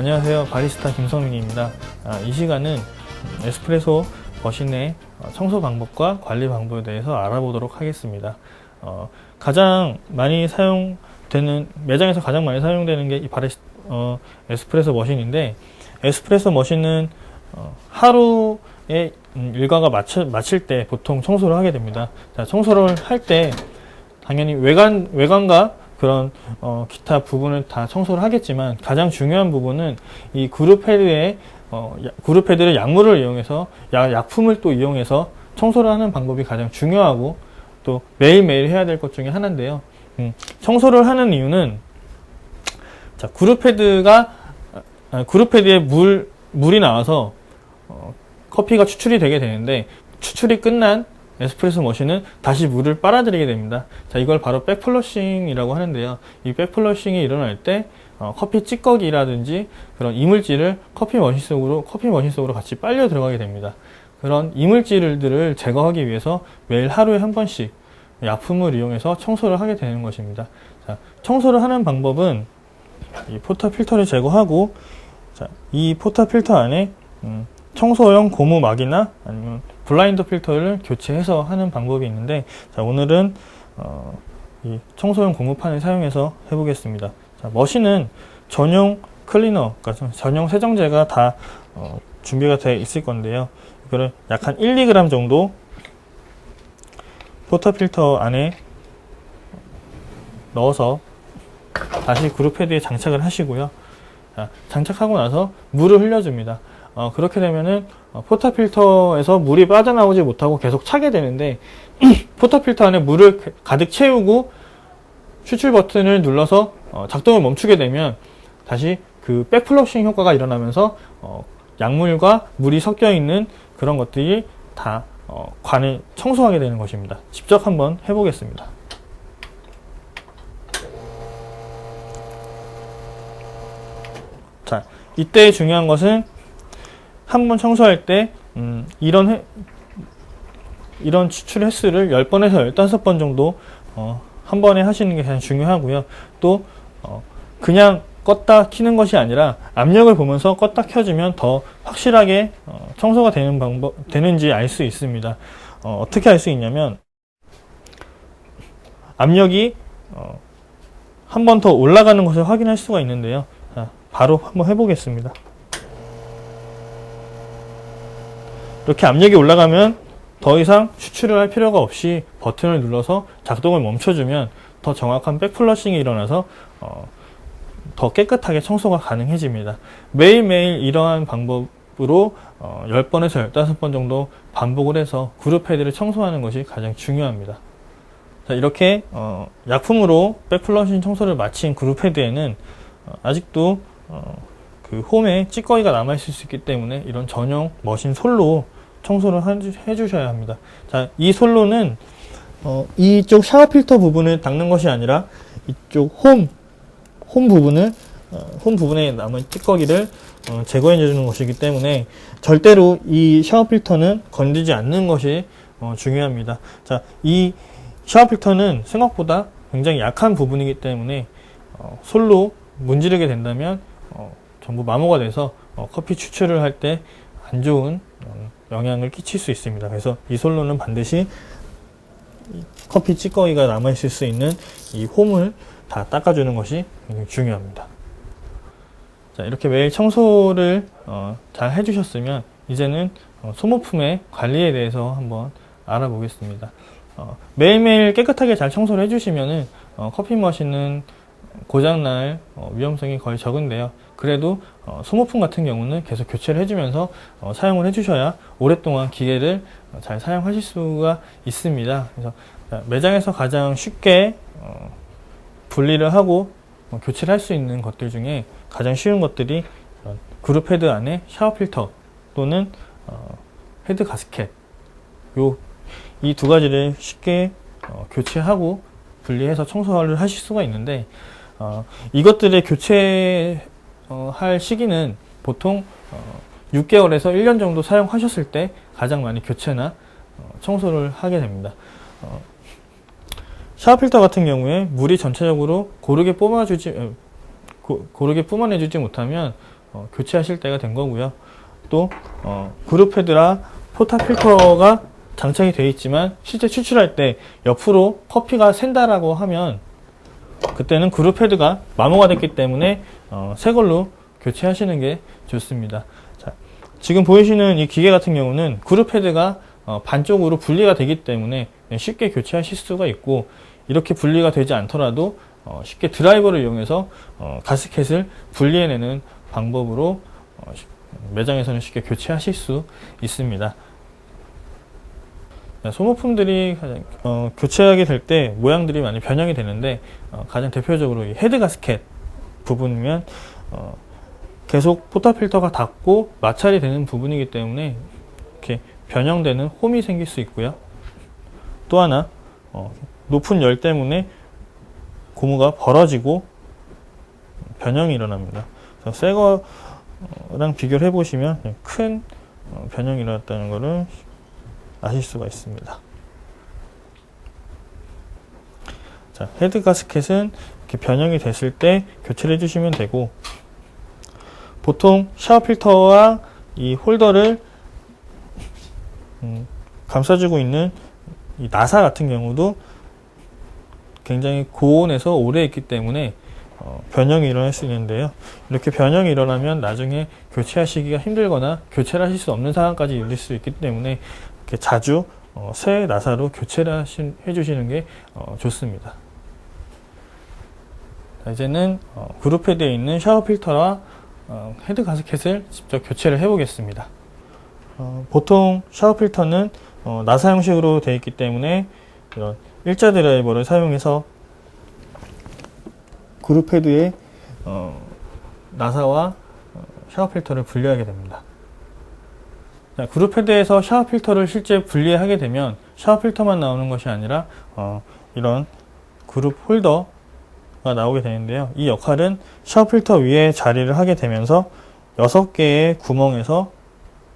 안녕하세요, 바리스타 김성민입니다. 이 시간은 에스프레소 머신의 청소 방법과 관리 방법에 대해서 알아보도록 하겠습니다. 가장 많이 사용되는, 매장에서 가장 많이 사용되는 게 이 에스프레소 머신인데, 에스프레소 머신은 하루에 일과가 마칠 때 보통 청소를 하게 됩니다. 자, 청소를 할 때 당연히 외관과 그런 기타 부분을 다 청소를 하겠지만, 가장 중요한 부분은 이 그룹 헤드의 약물을 이용해서, 약품을 또 이용해서 청소를 하는 방법이 가장 중요하고 또 매일매일 해야 될 것 중에 하나인데요. 청소를 하는 이유는, 자, 그룹 헤드에 물이 나와서 커피가 추출이 되게 되는데, 추출이 끝난 에스프레소 머신은 다시 물을 빨아들이게 됩니다. 자, 이걸 바로 백플러싱이라고 하는데요. 이 백플러싱이 일어날 때 커피 찌꺼기라든지 그런 이물질을 커피 머신 속으로 같이 빨려 들어가게 됩니다. 그런 이물질들을 제거하기 위해서 매일 하루에 한 번씩 약품을 이용해서 청소를 하게 되는 것입니다. 자, 청소를 하는 방법은 이 포터 필터를 제거하고, 자, 이 포터 필터 안에 청소용 고무 막이나 아니면 블라인더 필터를 교체해서 하는 방법이 있는데, 자, 오늘은 이 청소용 고무판을 사용해서 해보겠습니다. 자, 머신은 전용 클리너, 그러니까 전용 세정제가 다 준비가 되어 있을 건데요. 이거를 약 한 1~2g 정도 포터 필터 안에 넣어서 다시 그룹 헤드에 장착을 하시고요. 자, 장착하고 나서 물을 흘려줍니다. 그렇게 되면은 포터 필터에서 물이 빠져나오지 못하고 계속 차게 되는데, 포터 필터 안에 물을 가득 채우고 추출 버튼을 눌러서 작동을 멈추게 되면 다시 그 백플러싱 효과가 일어나면서 약물과 물이 섞여 있는 그런 것들이 다 관을 청소하게 되는 것입니다. 직접 한번 해보겠습니다. 자, 이때 중요한 것은, 한번 청소할 때 이런 추출 횟수를 10번에서 15번 정도 한 번에 하시는 게 가장 중요하고요. 또 그냥 껐다 켜는 것이 아니라 압력을 보면서 껐다 켜주면 더 확실하게 청소가 되는지 알 수 있습니다. 어떻게 알 수 있냐면, 압력이 한 번 더 올라가는 것을 확인할 수가 있는데요. 자, 바로 한번 해보겠습니다. 이렇게 압력이 올라가면 더 이상 추출을 할 필요가 없이 버튼을 눌러서 작동을 멈춰주면 더 정확한 백플러싱이 일어나서 더 깨끗하게 청소가 가능해집니다. 매일매일 이러한 방법으로 10번에서 15번 정도 반복을 해서 그룹 헤드를 청소하는 것이 가장 중요합니다. 자, 이렇게 약품으로 백플러싱 청소를 마친 그룹 헤드에는 아직도 그 홈에 찌꺼기가 남아있을 수 있기 때문에 이런 전용 머신 솔로 청소를 해주셔야 합니다. 자, 이 솔로는 이쪽 샤워 필터 부분을 닦는 것이 아니라 이쪽 홈 부분에 남은 찌꺼기를 제거해 주는 것이기 때문에 절대로 이 샤워 필터는 건드리지 않는 것이 중요합니다. 자, 이 샤워 필터는 생각보다 굉장히 약한 부분이기 때문에 솔로 문지르게 된다면 전부 마모가 돼서 커피 추출을 할 때 안 좋은 영향을 끼칠 수 있습니다. 그래서 이 솔로는 반드시 커피 찌꺼기가 남아있을 수 있는 이 홈을 다 닦아주는 것이 굉장히 중요합니다. 자, 이렇게 매일 청소를 잘 해주셨으면 이제는 소모품의 관리에 대해서 한번 알아보겠습니다. 매일매일 깨끗하게 잘 청소를 해주시면은 커피 머신은 고장날 위험성이 거의 적은데요. 그래도 소모품 같은 경우는 계속 교체를 해주면서 사용을 해주셔야 오랫동안 기계를 잘 사용하실 수가 있습니다. 그래서 매장에서 가장 쉽게 분리를 하고 교체를 할 수 있는 것들 중에 가장 쉬운 것들이 그룹 헤드 안에 샤워 필터 또는 헤드 가스켓, 이 두 가지를 쉽게 교체하고 분리해서 청소를 하실 수가 있는데, 이것들의 교체할 시기는 보통 6개월에서 1년 정도 사용하셨을 때 가장 많이 교체나 청소를 하게 됩니다. 샤워 필터 같은 경우에 물이 전체적으로 고르게 뿜어내주지 못하면 교체하실 때가 된 거고요. 또 그룹 헤드라 포탑 필터가 장착이 되어 있지만 실제 추출할 때 옆으로 커피가 샌다라고 하면 그때는 그룹 헤드가 마모가 됐기 때문에 새 걸로 교체하시는 게 좋습니다. 자, 지금 보이시는 이 기계 같은 경우는 그룹 헤드가 반쪽으로 분리가 되기 때문에 쉽게 교체하실 수가 있고, 이렇게 분리가 되지 않더라도 쉽게 드라이버를 이용해서 가스켓을 분리해내는 방법으로 매장에서는 쉽게 교체하실 수 있습니다. 소모품들이 교체하게 될 때 모양들이 많이 변형이 되는데, 가장 대표적으로 이 헤드 가스켓 부분이면 계속 포탑 필터가 닫고 마찰이 되는 부분이기 때문에 이렇게 변형되는 홈이 생길 수 있고요. 또 하나 높은 열 때문에 고무가 벌어지고 변형이 일어납니다. 새 거랑 비교를 해보시면 큰 변형이 일어났다는 것을 아실 수가 있습니다. 자, 헤드 가스켓은 이렇게 변형이 됐을 때 교체를 해주시면 되고, 보통 샤워 필터와 이 홀더를 감싸주고 있는 이 나사 같은 경우도 굉장히 고온에서 오래 있기 때문에 변형이 일어날 수 있는데요. 이렇게 변형이 일어나면 나중에 교체하시기가 힘들거나 교체를 하실 수 없는 상황까지 이를 수 있기 때문에 이렇게 자주 새 나사로 교체를 해주시는 게 좋습니다. 자, 이제는 그룹 헤드에 있는 샤워 필터와 헤드 가스켓을 직접 교체를 해 보겠습니다. 보통 샤워 필터는 나사 형식으로 되어 있기 때문에 이런 일자 드라이버를 사용해서 그룹 헤드에 나사와 샤워 필터를 분리하게 됩니다. 자, 그룹 헤드에서 샤워 필터를 실제 분리하게 되면 샤워 필터만 나오는 것이 아니라 이런 그룹 홀더가 나오게 되는데요. 이 역할은 샤워 필터 위에 자리를 하게 되면서 6개의 구멍에서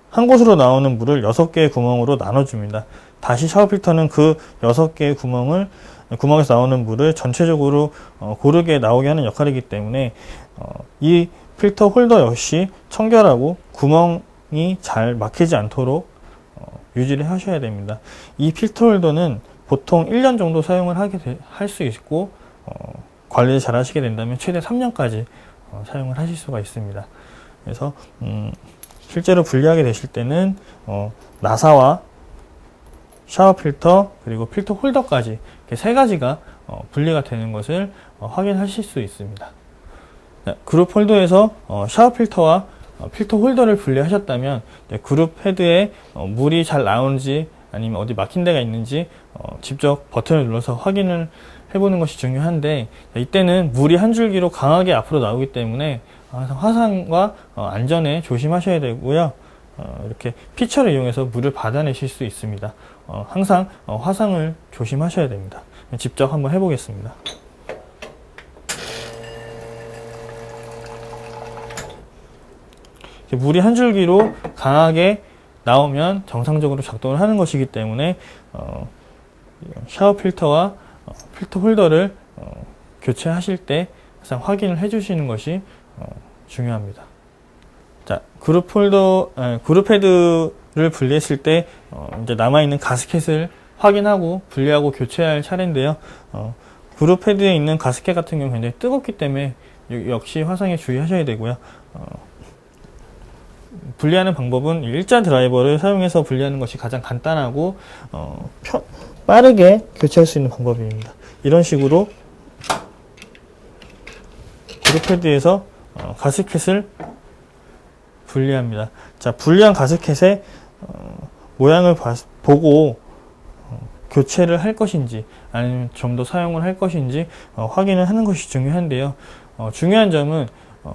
한 곳으로 나오는 물을 6개의 구멍으로 나눠줍니다. 다시 샤워 필터는 그 6개의 구멍에서 나오는 물을 전체적으로 고르게 나오게 하는 역할이기 때문에 이 필터 홀더 역시 청결하고 구멍이 잘 막히지 않도록 유지를 하셔야 됩니다. 이 필터 홀더는 보통 1년 정도 사용을 할 수 있고, 관리를 잘 하시게 된다면 최대 3년까지 사용을 하실 수가 있습니다. 그래서 실제로 분리하게 되실 때는 나사와 샤워 필터 그리고 필터 홀더까지 이렇게 3가지가 분리가 되는 것을 확인하실 수 있습니다. 그룹 홀더에서 샤워 필터와 필터 홀더를 분리하셨다면 그룹 헤드에 물이 잘 나오는지 아니면 어디 막힌 데가 있는지 직접 버튼을 눌러서 확인을 해보는 것이 중요한데, 이때는 물이 한 줄기로 강하게 앞으로 나오기 때문에 항상 화상과 안전에 조심하셔야 되고요. 이렇게 피처를 이용해서 물을 받아내실 수 있습니다. 항상 화상을 조심하셔야 됩니다. 직접 한번 해보겠습니다. 물이 한 줄기로 강하게 나오면 정상적으로 작동을 하는 것이기 때문에 샤워 필터와 필터 홀더를 교체하실 때 항상 확인을 해 주시는 것이 중요합니다. 자, 그룹 헤드를 분리했을 때 이제 남아있는 가스켓을 확인하고 분리하고 교체할 차례인데요. 그룹 헤드에 있는 가스켓 같은 경우는 굉장히 뜨겁기 때문에 역시 화상에 주의하셔야 되고요. 분리하는 방법은 일자 드라이버를 사용해서 분리하는 것이 가장 간단하고 빠르게 교체할 수 있는 방법입니다. 이런 식으로 그룹 헤드에서 가스켓을 분리합니다. 자, 분리한 가스켓의 모양을 보고 교체를 할 것인지 아니면 좀 더 사용을 할 것인지 확인을 하는 것이 중요한데요. 중요한 점은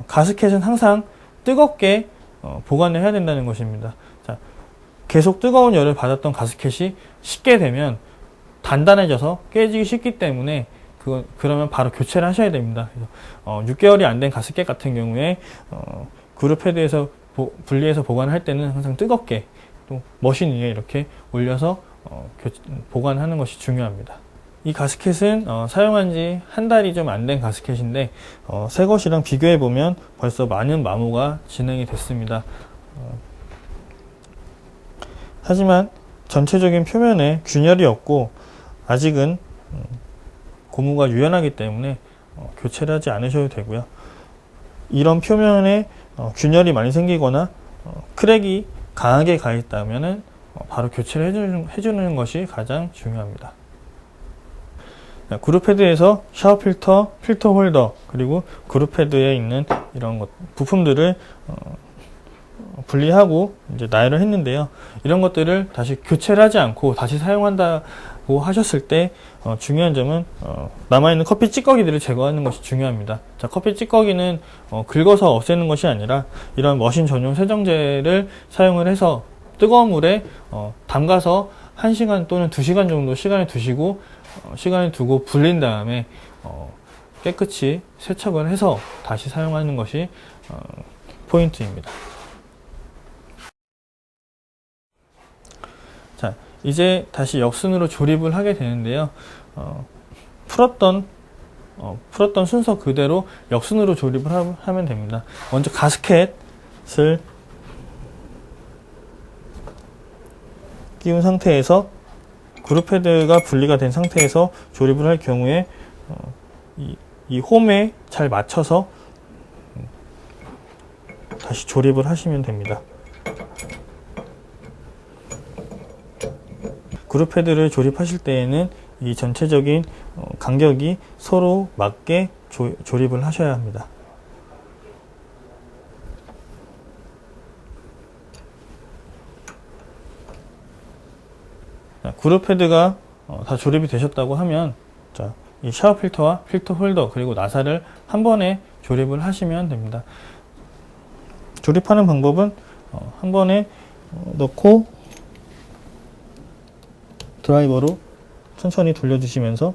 가스켓은 항상 뜨겁게 보관을 해야 된다는 것입니다. 자, 계속 뜨거운 열을 받았던 가스켓이 식게 되면 단단해져서 깨지기 쉽기 때문에 그러면 바로 교체를 하셔야 됩니다. 그래서 6개월이 안 된 가스켓 같은 경우에 그룹 헤드에서 분리해서 보관할 때는 항상 뜨겁게 또 머신 위에 이렇게 올려서 보관하는 것이 중요합니다. 이 가스켓은 사용한 지 한 달이 좀 안 된 가스켓인데 새 것이랑 비교해 보면 벌써 많은 마모가 진행이 됐습니다. 하지만 전체적인 표면에 균열이 없고 아직은 고무가 유연하기 때문에 교체를 하지 않으셔도 되고요. 이런 표면에 균열이 많이 생기거나 크랙이 강하게 가 있다면 바로 교체를 해주는 것이 가장 중요합니다. 그룹헤드에서 샤워 필터, 필터 홀더, 그리고 그룹헤드에 있는 이런 부품들을 분리하고 이제 나열을 했는데요. 이런 것들을 다시 교체를 하지 않고 다시 사용한다고 하셨을 때 중요한 점은 남아있는 커피 찌꺼기들을 제거하는 것이 중요합니다. 자, 커피 찌꺼기는 긁어서 없애는 것이 아니라 이런 머신 전용 세정제를 사용을 해서 뜨거운 물에 담가서 1시간 또는 2시간 정도 시간을 두고 불린 다음에 깨끗이 세척을 해서 다시 사용하는 것이 포인트입니다. 자, 이제 다시 역순으로 조립을 하게 되는데요. 풀었던 순서 그대로 역순으로 조립을 하면 됩니다. 먼저 가스켓을 끼운 상태에서 그룹헤드가 분리가 된 상태에서 조립을 할 경우에 이 홈에 잘 맞춰서 다시 조립을 하시면 됩니다. 그룹헤드를 조립하실 때에는 이 전체적인 간격이 서로 맞게 조립을 하셔야 합니다. 그룹헤드가 다 조립이 되셨다고 하면 자, 이 샤워 필터와 필터 홀더 그리고 나사를 한 번에 조립을 하시면 됩니다. 조립하는 방법은 한 번에 넣고 드라이버로 천천히 돌려주시면서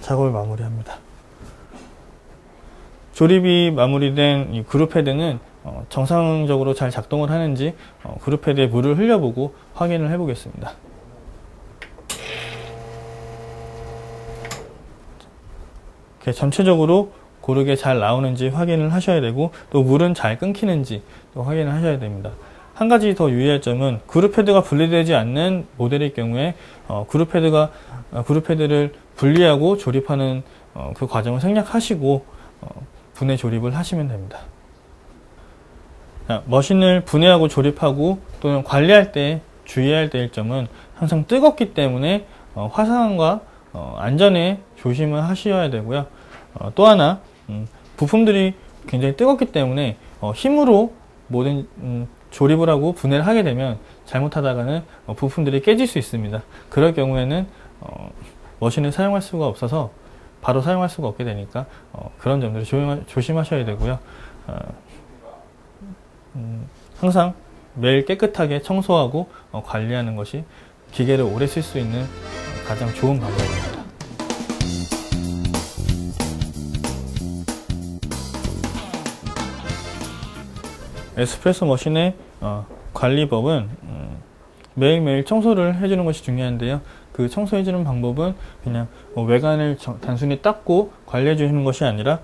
작업을 마무리합니다. 조립이 마무리된 이 그룹헤드는 정상적으로 잘 작동을 하는지 그룹헤드에 물을 흘려보고 확인을 해보겠습니다. 이렇게 전체적으로 고르게 잘 나오는지 확인을 하셔야 되고 또 물은 잘 끊기는지 또 확인을 하셔야 됩니다. 한 가지 더 유의할 점은 그룹헤드가 분리되지 않는 모델일 경우에 그룹헤드를 분리하고 조립하는 그 과정을 생략하시고 분해 조립을 하시면 됩니다. 머신을 분해하고 조립하고 또는 관리할 때 주의해야 될 점은 항상 뜨겁기 때문에 화상과 안전에 조심을 하셔야 되고요. 또 하나 부품들이 굉장히 뜨겁기 때문에 힘으로 모든 조립을 하고 분해를 하게 되면 잘못하다가는 부품들이 깨질 수 있습니다. 그럴 경우에는 머신을 사용할 수가 없어서 바로 사용할 수가 없게 되니까 그런 점들을 조심하셔야 되고요. 항상 매일 깨끗하게 청소하고 관리하는 것이 기계를 오래 쓸 수 있는 가장 좋은 방법입니다. 에스프레소 머신의 관리법은 매일매일 청소를 해주는 것이 중요한데요. 그 청소해주는 방법은 그냥 외관을 단순히 닦고 관리해 주는 것이 아니라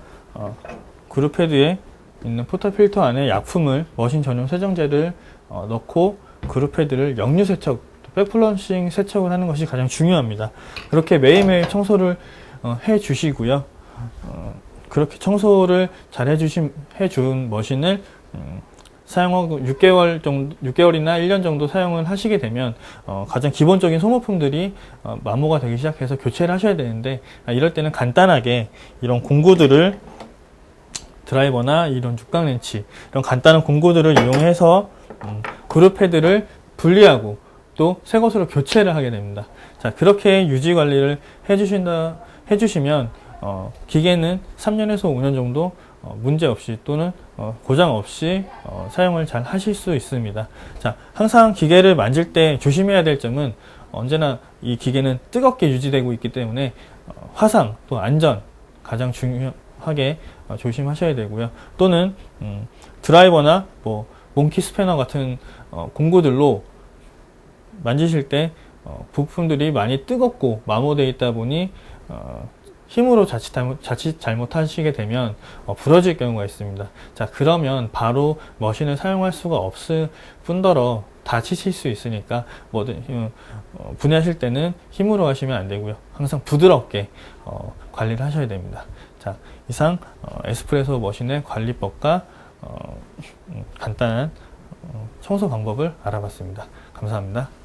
그룹헤드에 있는 포터필터 안에 약품을 머신 전용 세정제를 넣고 그룹헤드를 역류 세척, 백플러싱 세척을 하는 것이 가장 중요합니다. 그렇게 매일매일 청소를 해 주시고요. 그렇게 청소를 잘 해준 머신을 사용하고 6개월이나 1년 정도 사용을 하시게 되면 가장 기본적인 소모품들이 마모가 되기 시작해서 교체를 하셔야 되는데 이럴 때는 간단하게 이런 공구들을 드라이버나 이런 육각 렌치 이런 간단한 공구들을 이용해서 그룹헤드를 분리하고 또 새 것으로 교체를 하게 됩니다. 자, 그렇게 유지 관리를 해주시면 기계는 3년에서 5년 정도 문제 없이 또는 고장 없이 사용을 잘 하실 수 있습니다. 자, 항상 기계를 만질 때 조심해야 될 점은 언제나 이 기계는 뜨겁게 유지되고 있기 때문에 화상 또 안전 가장 중요하게 조심하셔야 되고요. 또는 드라이버나 몽키 스패너 같은 공구들로 만지실 때 부품들이 많이 뜨겁고 마모되어 있다 보니 힘으로 자칫 잘못하시게 되면 부러질 경우가 있습니다. 자, 그러면 바로 머신을 사용할 수가 없을 뿐더러 다치실 수 있으니까 분해하실 때는 힘으로 하시면 안 되고요. 항상 부드럽게 관리를 하셔야 됩니다. 자, 이상 에스프레소 머신의 관리법과 간단한 청소 방법을 알아봤습니다. 감사합니다.